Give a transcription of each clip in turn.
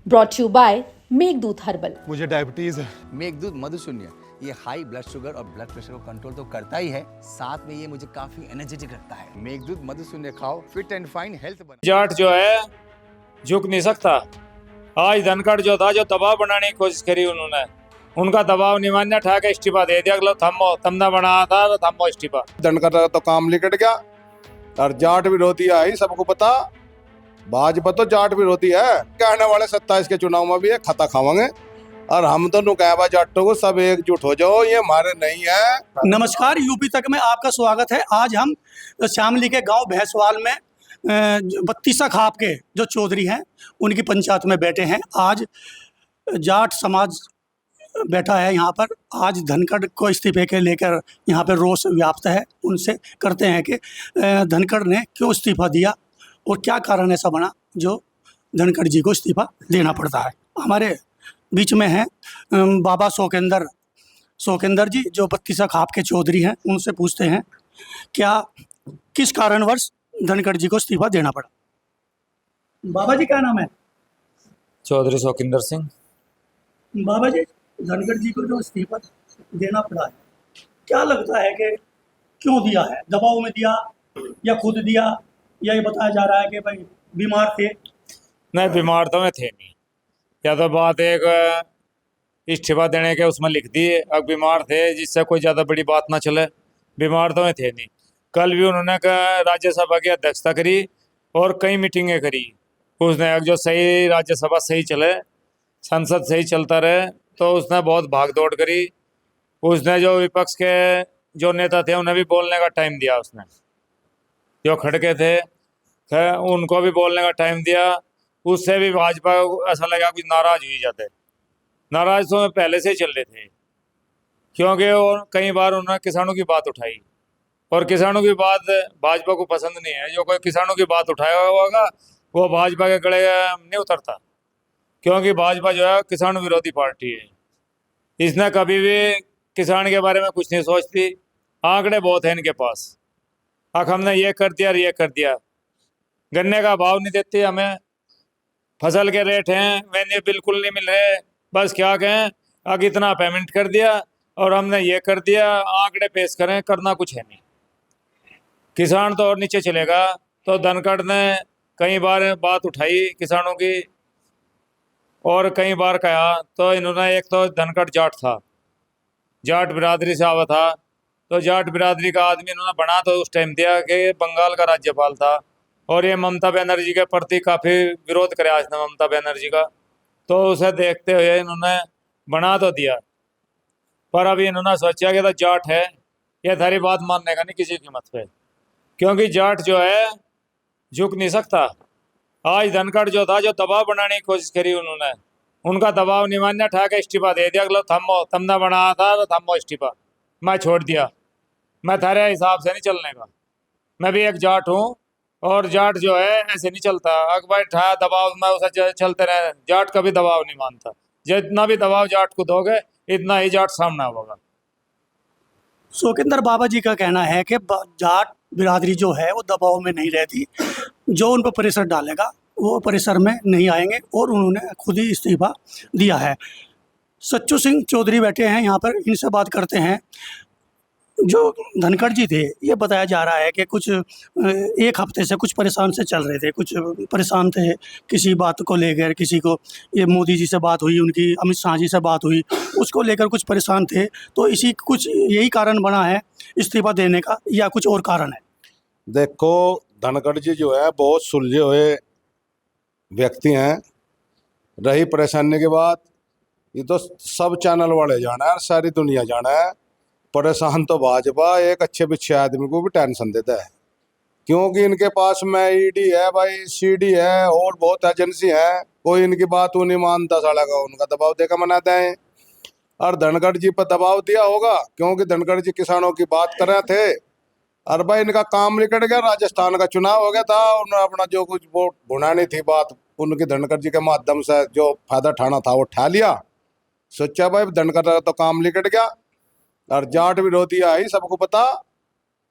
Brought you by Meghdoot herbal. मुझे diabetes है। मेघदूत मधुशून्य ये हाई ब्लड शुगर और ब्लड प्रेशर को कंट्रोल तो करता ही है, साथ में ये मुझे काफी एनर्जेटिक रखता है। मेघदूत मधुशून्य खाओ, फिट एंड फाइन हेल्थ बने। जाट जो है झुक नहीं सकता। आज धनखड़ जो था, जो दबाव बनाने की कोशिश करी उन्होंने, उनका दबाव नहीं मान्य, ठा के इस्तीफा दे दिया। अगला थम्मो तमना बना था तो थम्मो इस्तीफा। धनखड़ तो काम लिकट गया और जाट विरोधी आई, सबको पता। भाजपा तो जाट विरोधी है। कहने वाले 27 के चुनाव में भी ये खता खावांगे और हम तो नुकैबा जाटों को सब एकजुट हो जाओ, ये हमारे नहीं है। नमस्कार, यूपी तक में आपका स्वागत है। आज हम शामली के गांव भैंसवाल में बत्तीसा खाप के जो चौधरी हैं उनकी पंचायत में बैठे हैं। आज जाट समाज बैठा है यहाँ पर। आज धनखड़ को इस्तीफे के लेकर यहाँ पर रोष व्याप्त है। उनसे करते हैं कि धनखड़ ने क्यों इस्तीफा दिया और क्या कारण ऐसा बना जो धनखड़ जी को इस्तीफा देना पड़ता है। हमारे बीच में हैं बाबा शोकेंदर जी, जो बत्तीसा खाप के चौधरी हैं। उनसे पूछते हैं क्या किस कारणवश धनखड़ जी को इस्तीफा देना पड़ा। बाबा जी, क्या नाम है? चौधरी शोकिंदर सिंह। बाबा जी, धनखड़ जी को जो इस्तीफा देना पड़ा है, क्या लगता है कि क्यों दिया है? दबाव में दिया या खुद दिया, या ये बताया जा रहा है कि भाई बीमार थे? नहीं, बीमार तो मैं थे नहीं। या तो बात एक इस्तीफा देने के उसमें लिख दी, अब बीमार थे, जिससे कोई ज़्यादा बड़ी बात ना चले। बीमार तो मैं थे नहीं। कल भी उन्होंने राज्यसभा की अध्यक्षता करी और कई मीटिंगें करी। उसने जो सही राज्यसभा सही चले, संसद सही चलता रहे, तो उसने बहुत भाग दौड़ करी। उसने जो विपक्ष के जो नेता थे उन्हें भी बोलने का टाइम दिया। उसने जो खड़के थे उनको भी बोलने का टाइम दिया। उससे भी भाजपा को ऐसा लगा कुछ नाराज हुई जाते। नाराज तो पहले से ही चल रहे थे, क्योंकि वो कई बार उन्होंने किसानों की बात उठाई और किसानों की बात भाजपा को पसंद नहीं है। जो कोई किसानों की बात उठाया होगा वो भाजपा के गले नहीं उतरता, क्योंकि भाजपा जो है किसान विरोधी पार्टी है। इसने कभी भी किसान के बारे में कुछ नहीं सोचती। आंकड़े बहुत हैं इनके पास। अब हमने ये कर दिया और ये कर दिया। गन्ने का भाव नहीं देते हमें, फसल के रेट हैं वैसे बिल्कुल नहीं मिल रहे। बस क्या कहें, अब इतना पेमेंट कर दिया और हमने ये कर दिया। आंकड़े पेश करें, करना कुछ है नहीं। किसान तो और नीचे चलेगा। तो धनखड़ ने कई बार बात उठाई किसानों की और कई बार कहा। तो इन्होंने, एक तो धनखड़ जाट था, जाट बिरादरी से आवा था, तो जाट बिरादरी का आदमी इन्होंने बना तो उस टाइम दिया कि बंगाल का राज्यपाल था और ये ममता बनर्जी के प्रति काफ़ी विरोध करे आज ने ममता बनर्जी का। तो उसे देखते हुए इन्होंने बना तो दिया, पर अभी इन्होंने सोचा कि तो जाट है, ये थारी बात मानने का नहीं किसी कीमत पे, क्योंकि जाट जो है झुक नहीं सकता। आज धनखड़ जो था, जो दबाव बनाने की कोशिश करी उन्होंने, उनका दबाव नहीं मान्य, ठा के इस्तीफा दे दिया। अगला थम्मो तमना बना था तो थम्मो इस्तीफा। मैं छोड़ दिया, मैं थारे हिसाब से नहीं चलने का। मैं भी एक जाट हूँ और जाट जो है ऐसे नहीं चलता। अकबर ठा दबाव में उसे चलते रहे। जाट कभी दबाव नहीं मानता। जितना भी दबाव जाट को दोगे इतना ही जाट सामना होगा। शोकेंदर बाबा जी का कहना है कि जाट बिरादरी जो है वो दबाव में नहीं रहती। जो उन पर प्रेशर डालेगा वो प्रेशर में नहीं आएंगे और उन्होंने खुद ही इस्तीफा दिया है। सच्चू सिंह चौधरी बैठे हैं यहाँ पर, इनसे बात करते हैं। जो धनखड़ जी थे, ये बताया जा रहा है कि कुछ एक हफ्ते से कुछ परेशान से चल रहे थे, कुछ परेशान थे किसी बात को लेकर। किसी को ये मोदी जी से बात हुई, उनकी अमित शाह जी से बात हुई, उसको लेकर कुछ परेशान थे। तो इसी कुछ यही कारण बना है इस्तीफा देने का, या कुछ और कारण है? देखो, धनखड़ जी जो है बहुत सुलझे हुए व्यक्ति हैं। रही परेशानी के बाद, ये तो सब चैनल वाले जाना है, सारी दुनिया जाना है। परेशान तो भाजपा एक अच्छे बिच्छे आदमी को भी टेंशन देता है, क्योंकि इनके पास में ईडी है भाई, सीडी है और बहुत एजेंसी है। कोई इनकी बात वो नहीं मानता, साला का उनका दबाव देकर मनाते हैं। और धनखड़ जी पर दबाव दिया होगा क्योंकि धनखड़ जी किसानों की बात कर रहे थे। और भाई इनका काम निकट गया, राजस्थान का चुनाव हो गया था, उन्होंने अपना जो कुछ वोट भुनानी थी बात, उनकी धनखड़ जी के माध्यम से जो फायदा उठाना था वो उठा लिया। सोचा भाई धनखड़ का तो काम निकट गया। और जाट विरोधी आई, सबको पता।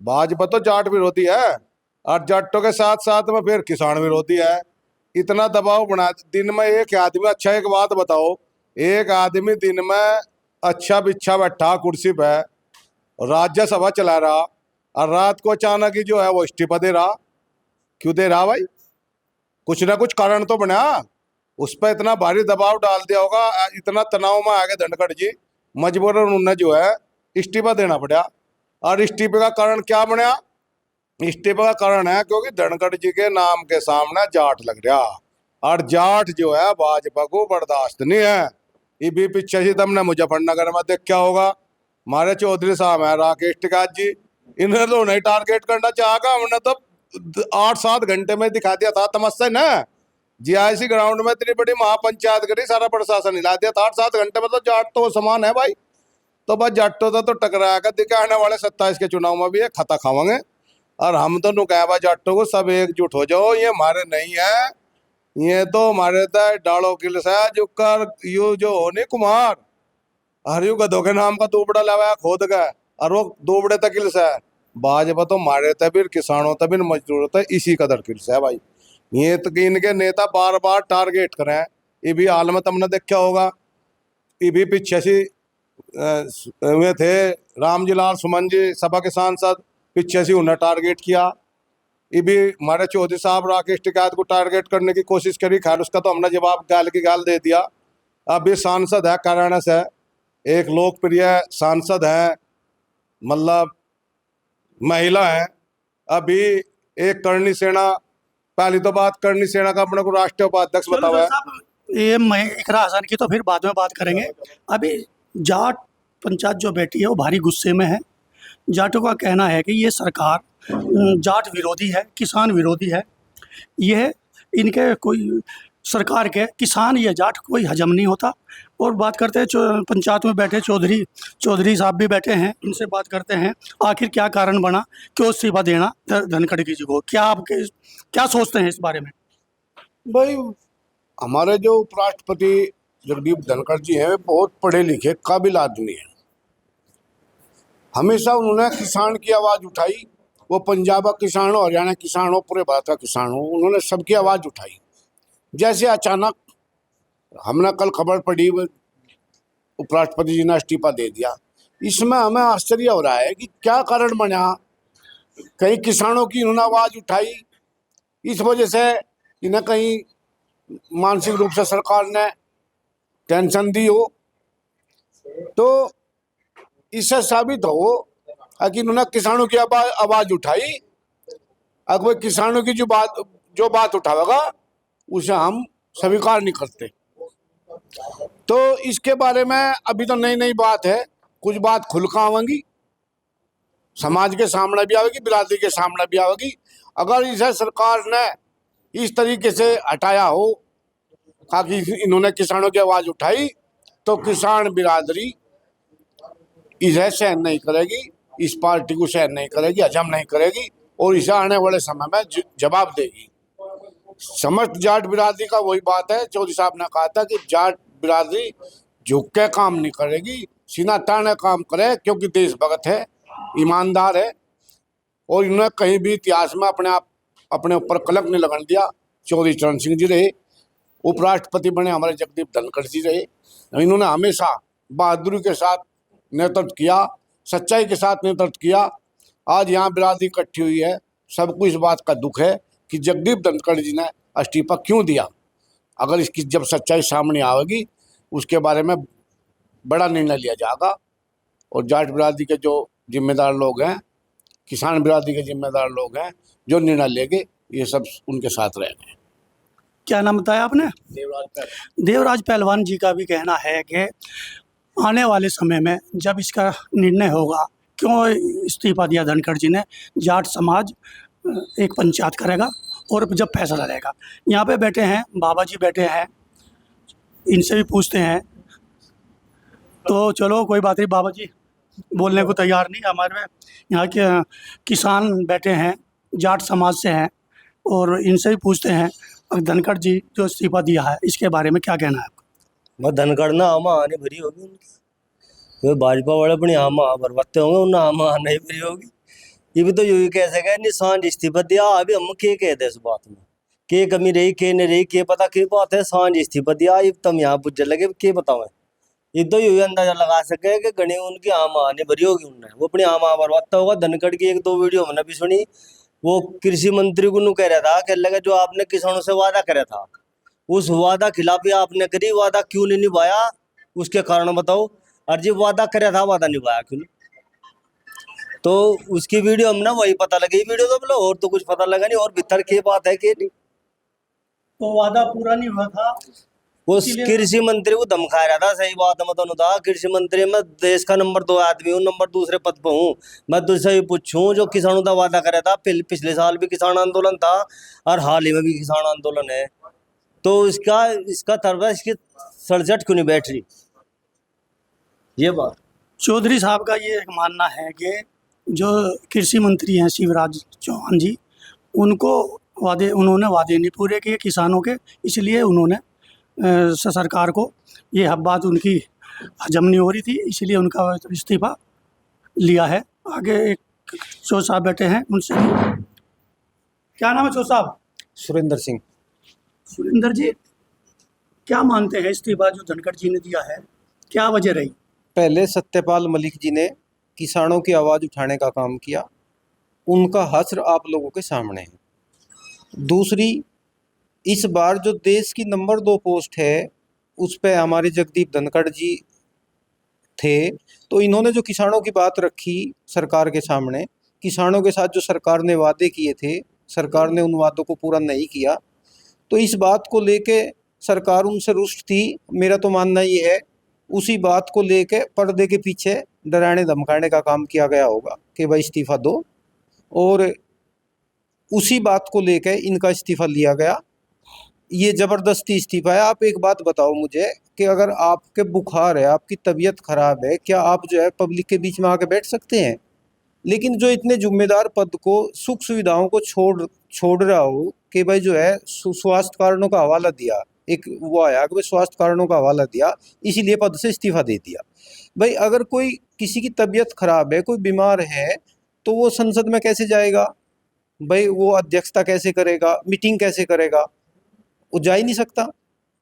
भाजपा तो जाट विरोधी है और जाटों के साथ साथ में फिर किसान विरोधी है। इतना दबाव बना, दिन में एक आदमी, अच्छा एक बात बताओ, एक आदमी दिन में अच्छा बिच्छा बैठा कुर्सी पे राज्यसभा चला रहा और रात को अचानक ही जो है वो इस्तीफा दे रहा। क्यों दे रहा भाई? कुछ ना कुछ कारण तो बना। उस पर इतना भारी दबाव डाल दिया होगा, इतना तनाव में आ गए धनखड़ जी, मजबूरन उन्हें जो है इस्तीफा देना पड़ा। और इस्तीफे का कारण क्या बना? इस्तीफे का कारण है क्योंकि धनखड़ जी के नाम के सामने जाट लग रहा, और जाट जो है भाजपा को बर्दाश्त नहीं है। ये भी पीछे से तुमने मुजफ्फरनगर में देखा होगा, हमारे चौधरी साहब है राकेश टिकैत जी, इन्हें तो नहीं टारगेट करना चाहेगा, हमने तो 8-7 घंटे में दिखा दिया था तमस्या ना। जीआईसी ग्राउंड में इतनी बड़ी महापंचायत करी, सारा प्रशासन हिला दिया था 8-7 घंटे में। तो जाट तो समान है भाई, तो बस जाटो तो टकराएगा दिखा आने वाले 27 के चुनाव में भी ये खाता खावांगे। और हम तो नुकैबा जाटो को सब एकजुट हो जाओ, ये हमारे नहीं है, ये तो हमारे डालो किल्स है जो कर यू जो होने कुमार हरियू गधों के नाम का दुबड़ा लगा खोद का, और वो दुबड़े तक किल्स है। भाजपा तो मारे तभी किसानों तभी मजदूरों तक इसी कदर किल्स है भाई। ये तो इनके नेता बार बार टारगेट करें, ये भी हाल में तुमने देखा होगा, ये भी पीछे से वे थे रामजी लाल सुमन जी सभा के सांसद, पीछे से उन्हें टारगेट किया। ये भी हमारे चौधरी साहब राकेश टिकैत को टारगेट करने की कोशिश करी, खैर उसका तो हमने जवाब गाल की गाल दे दिया। अब ये सांसद है काराना से, एक लोकप्रिय सांसद है, मतलब महिला है। अभी एक करणी सेना, पहली तो बात करणी सेना का अपने को राष्ट्रीय उपाध्यक्ष चलो बताया है। साहब, ये मैं इकरा हसन की तो फिर बाद में बात करेंगे। अभी जाट पंचायत जो बैठी है वो भारी गुस्से में है। जाटों का कहना है कि ये सरकार जाट विरोधी है, किसान विरोधी है। यह इनके कोई सरकार के किसान या जाट कोई हजम नहीं होता। और बात करते हैं पंचायत में बैठे चौधरी साहब भी बैठे हैं, इनसे बात करते हैं आखिर क्या कारण बना, क्यों इस्तीफा देना धनखड़ जी को, क्या आपके क्या सोचते हैं इस बारे में? भाई हमारे जो उपराष्ट्रपति जगदीप धनखड़ जी हैं, वे बहुत पढ़े लिखे काबिल आदमी हैं। हमेशा उन्होंने किसान की आवाज़ उठाई। वो पंजाब का किसान हो, हरियाणा किसान हो, पूरे भारत का किसान हो, उन्होंने सबकी आवाज़ उठाई। जैसे अचानक हमने कल खबर पड़ी उपराष्ट्रपति जी ने इस्तीफा दे दिया, इसमें हमें आश्चर्य हो रहा है कि क्या कारण बना। कहीं किसानों की इन्होंने आवाज़ उठाई, इस वजह से इन्हें कहीं मानसिक रूप से सरकार ने टेंशन दी हो, तो इससे साबित हो कि इन्होंने किसानों की आवाज़ उठाई। अगर किसानों की जो बात उठावेगा उसे हम स्वीकार नहीं करते। तो इसके बारे में अभी तो नई बात है, कुछ बात खुलकर आवेंगी, समाज के सामने भी आवेगी, बिरादरी के सामने भी आवेगी। अगर इसे सरकार ने इस तरीके से हटाया हो ताकि इन्होंने किसानों की आवाज़ उठाई, तो किसान बिरादरी इसे सहन नहीं करेगी, इस पार्टी को सहन नहीं करेगी, हजम नहीं करेगी, और इसे आने वाले समय में जवाब देगी। समस्त जाट बिरादरी का वही बात है, चौधरी साहब ने कहा था कि जाट बिरादरी झुक के काम नहीं करेगी, सीना ताने काम करे, क्योंकि देशभक्त है, ईमानदार है, और इन्होंने कहीं भी इतिहास में अपने ऊपर कलंक नहीं लगन दिया। चौधरी चरण सिंह जी रहे, उपराष्ट्रपति बने हमारे जगदीप धनखड़ जी रहे, इन्होंने हमेशा बहादुरी के साथ नेतृत्व किया, सच्चाई के साथ नेतृत्व किया। आज यहाँ बिरादरी इकट्ठी हुई है, सबको इस बात का दुख है कि जगदीप धनखड़ जी ने इस्तीफा क्यों दिया। अगर इसकी जब सच्चाई सामने आएगी उसके बारे में बड़ा निर्णय लिया जाएगा, और जाट बिरादरी के जो जिम्मेदार लोग हैं, किसान बिरादरी के जिम्मेदार लोग हैं, जो निर्णय लेंगे ये सब उनके साथ रहेंगे। क्या नाम बताया आपने? देवराज पहलवान जी का भी कहना है कि आने वाले समय में जब इसका निर्णय होगा, क्यों इस्तीफा दिया धनखड़ जी ने, जाट समाज एक पंचायत करेगा और जब फैसला रहेगा। यहाँ पे बैठे हैं बाबा जी, बैठे हैं, इनसे भी पूछते हैं। तो चलो कोई बात नहीं, बाबा जी बोलने को तैयार नहीं। हमारे में यहाँ के किसान बैठे हैं, जाट समाज से हैं, और इनसे भी पूछते हैं धनखड़ जी जो इस्तीफा दिया है इसके बारे में क्या कहना है आपका? मैं धनखड़ ना आमा आने भरी होगी उनकी, वो भाजपा वाले अपनी आमा बरबत्ते होंगे, उन्हें आमा नहीं भरी होगी। ये भी तो यही कह सके निशान इस्तीफा दिया। अभी हम क्या कहते हैं इस बात में के कमी रही के नहीं रही के पता के बात है सांझ इस्तीफा दिया अब तुम यहाँ पुज्जर लगे के बताओ इतो ही अंदाजा लगा सके कि गणी उनकी आम आने भरी होगी उनने वो अपनी आम बर्बाद होगा। धनखड़ की एक दो वीडियो मैंने भी सुनी, वो कृषि मंत्री को कह रहा था कि लगे जो आपने किसानों से वादा करा था उस वादा खिलाफी आपने करी, वादा क्यों नहीं निभाया उसके कारण बताओ। और जब वादा करा था वादा निभाया क्यों नहीं? तो उसकी वीडियो हमने वही पता लगी वीडियो तो बोलो, और तो कुछ पता लगा नहीं और भीतर की बात है कि नहीं। तो वादा पूरा नहीं हुआ था, वो इसीलिए- कृषि मंत्री को धमका रहा था। सही बात है, मैं तो था कृषि मंत्री मैं देश का नंबर 2 आदमी हूँ, नंबर दूसरे पद पर हूँ। मैं तुझसे ही पूछूं जो किसानों का वादा करे था, पिछले साल भी किसान आंदोलन था और हाल ही में भी किसान आंदोलन है, तो इसका तरवा इसकी सड़सठ क्यों नहीं बैठ रही ये बात। चौधरी साहब का ये एक मानना है कि जो कृषि मंत्री हैं शिवराज चौहान जी, उन्होंने वादे नहीं पूरे किए किसानों के, इसलिए उन्होंने सरकार को ये बात उनकी हजम नहीं हो रही थी, इसलिए उनका इस्तीफा लिया है। आगे एक चौ साहब बैठे हैं, उनसे क्या नाम है चौ साहब? सुरेंद्र सिंह। सुरेंद्र जी, क्या मानते हैं इस्तीफा जो धनखड़ जी ने दिया है, क्या वजह रही? पहले सत्यपाल मलिक जी ने किसानों की आवाज़ उठाने का काम किया, उनका हश्र आप लोगों के सामने है। दूसरी, इस बार जो देश की नंबर 2 पोस्ट है उस पे हमारे जगदीप धनखड़ जी थे, तो इन्होंने जो किसानों की बात रखी सरकार के सामने, किसानों के साथ जो सरकार ने वादे किए थे, सरकार ने उन वादों को पूरा नहीं किया, तो इस बात को लेके सरकार उनसे रुष्ट थी। मेरा तो मानना ये है उसी बात को लेके पर्दे के पीछे डराने धमकाने का काम किया गया होगा कि भाई इस्तीफा दो, और उसी बात को लेके इनका इस्तीफा लिया गया। ये ज़बरदस्ती इस्तीफा है। आप एक बात बताओ मुझे कि अगर आपके बुखार है, आपकी तबीयत खराब है, क्या आप जो है पब्लिक के बीच में आके बैठ सकते हैं? लेकिन जो इतने जिम्मेदार पद को, सुख सुविधाओं को छोड़ रहा हो कि भाई जो है स्वास्थ्य कारणों का हवाला दिया, एक वो आया कि भाई स्वास्थ्य कारणों का हवाला दिया इसीलिए पद से इस्तीफा दे दिया। भाई अगर कोई किसी की तबीयत खराब है, कोई बीमार है, तो वो संसद में कैसे जाएगा? भाई वो अध्यक्षता कैसे करेगा, मीटिंग कैसे करेगा? वो जा ही नहीं सकता।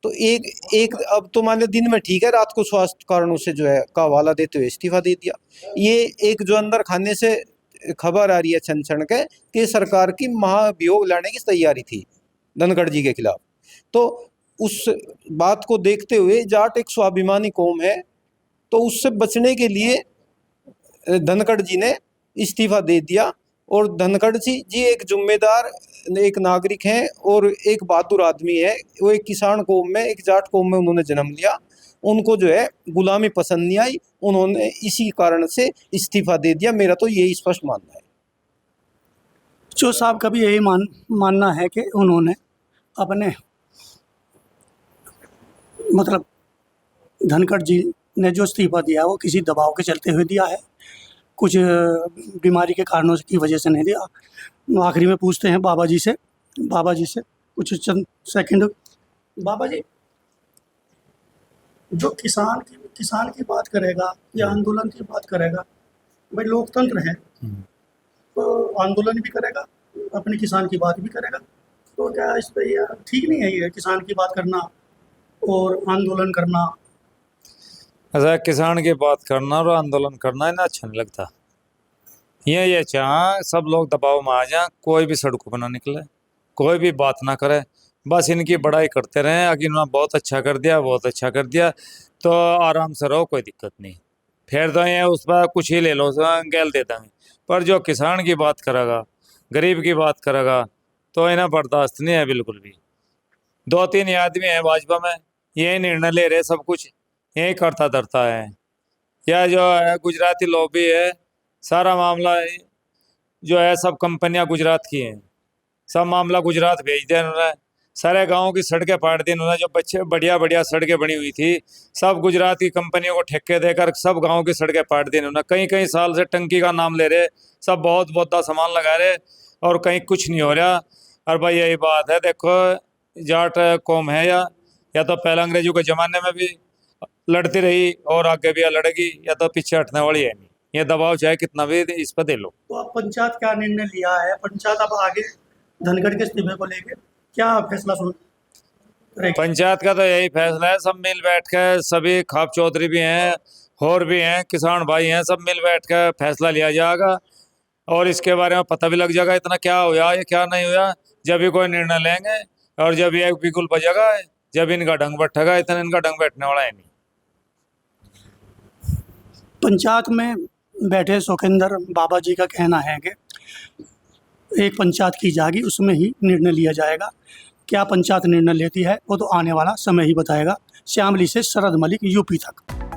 तो एक अब तो मान लो दिन में ठीक है, रात को स्वास्थ्य कारणों से जो है का हवाला देते हुए इस्तीफा दे दिया। ये एक जो अंदर खाने से खबर आ रही है छन छन के कि सरकार की महाभियोग लाने की तैयारी थी धनखड़ जी के खिलाफ। तो उस बात को देखते हुए जाट एक स्वाभिमानी कौम है, तो उससे बचने के लिए धनखड़ जी ने इस्तीफा दे दिया। और धनखड़ जी एक जिम्मेदार एक नागरिक हैं और एक बहादुर आदमी है। वो एक किसान कौम में, एक जाट कौम में उन्होंने जन्म लिया। उनको जो है गुलामी पसंद नहीं आई, उन्होंने इसी कारण से इस्तीफा दे दिया। मेरा तो यही स्पष्ट मानना है। चो साहब का भी यही मानना है कि उन्होंने अपने मतलब धनखड़ जी ने जो इस्तीफा दिया वो किसी दबाव के चलते हुए दिया है, कुछ बीमारी के कारणों की वजह से नहीं दिया। आखिरी में पूछते हैं बाबा जी से कुछ चंद सेकंड। बाबा जी, जो किसान की बात करेगा या आंदोलन की बात करेगा, भाई लोकतंत्र है तो आंदोलन भी करेगा, अपने किसान की बात भी करेगा, तो क्या इस पर यह ठीक नहीं है ये किसान की बात करना और आंदोलन करना? ऐसा किसान की बात करना और आंदोलन करना इन्हें अच्छा नहीं लगता। ये चाह सब लोग दबाव में आ जाए, कोई भी सड़कों पर ना निकले, कोई भी बात ना करे, बस इनकी बड़ाई करते रहें। अगर इन्होंने बहुत अच्छा कर दिया तो आराम से रहो, कोई दिक्कत नहीं। फिर तो ये उस पर कुछ ही ले लो, गैल दे देंगे। पर जो किसान की बात करेगा, गरीब की बात करेगा, तो इन्हें बर्दाश्त नहीं है बिल्कुल भी। 2-3 आदमी हैं भाजपा में, यही निर्णय ले रहे, सब कुछ यही करता धरता है। या जो है गुजराती लॉबी है, सारा मामला जो है सब कंपनियां गुजरात की हैं, सब मामला गुजरात भेज दिया इन्होंने। सारे गांवों की सड़कें पाट दी इन्होंने। जो बच्चे बढ़िया सड़कें बनी हुई थी सब गुजरात की कंपनियों को ठेके देकर सब गांवों की सड़कें पाट दी इन्होंने। कई साल से टंकी का नाम ले रहे, सब बहुत सामान लगा रहे और कहीं कुछ नहीं हो रहा। और भाई यही बात है, देखो जाट कौम है या तो पहले अंग्रेजों के ज़माने में भी लड़ती रही और आगे भी लड़ेगी, या तो पीछे हटने वाली है नहीं। ये दबाव चाहे कितना भी इस पर दे लो। तो अब पंचायत क्या निर्णय लिया है? पंचायत अब आगे धनखड़ के इस्तीफे को लेके क्या फैसला सुन करेगी? पंचायत का तो यही फैसला है, सब मिल बैठ कर, सभी खाप चौधरी भी हैं और भी हैं, किसान भाई हैं, सब मिल बैठ कर फैसला लिया जाएगा और इसके बारे में पता भी लग जाएगा इतना क्या हुआ या क्या नहीं हुआ। जब भी कोई निर्णय लेंगे और जब ये बिल्कुल बजेगा, जब इनका ढंग बैठेगा, इतना इनका ढंग बैठने वाला है नहीं। पंचायत में बैठे सुखिंदर बाबा जी का कहना है कि एक पंचायत की जाएगी, उसमें ही निर्णय लिया जाएगा। क्या पंचायत निर्णय लेती है वो तो आने वाला समय ही बताएगा। श्यामली से शरद मलिक, यूपी तक।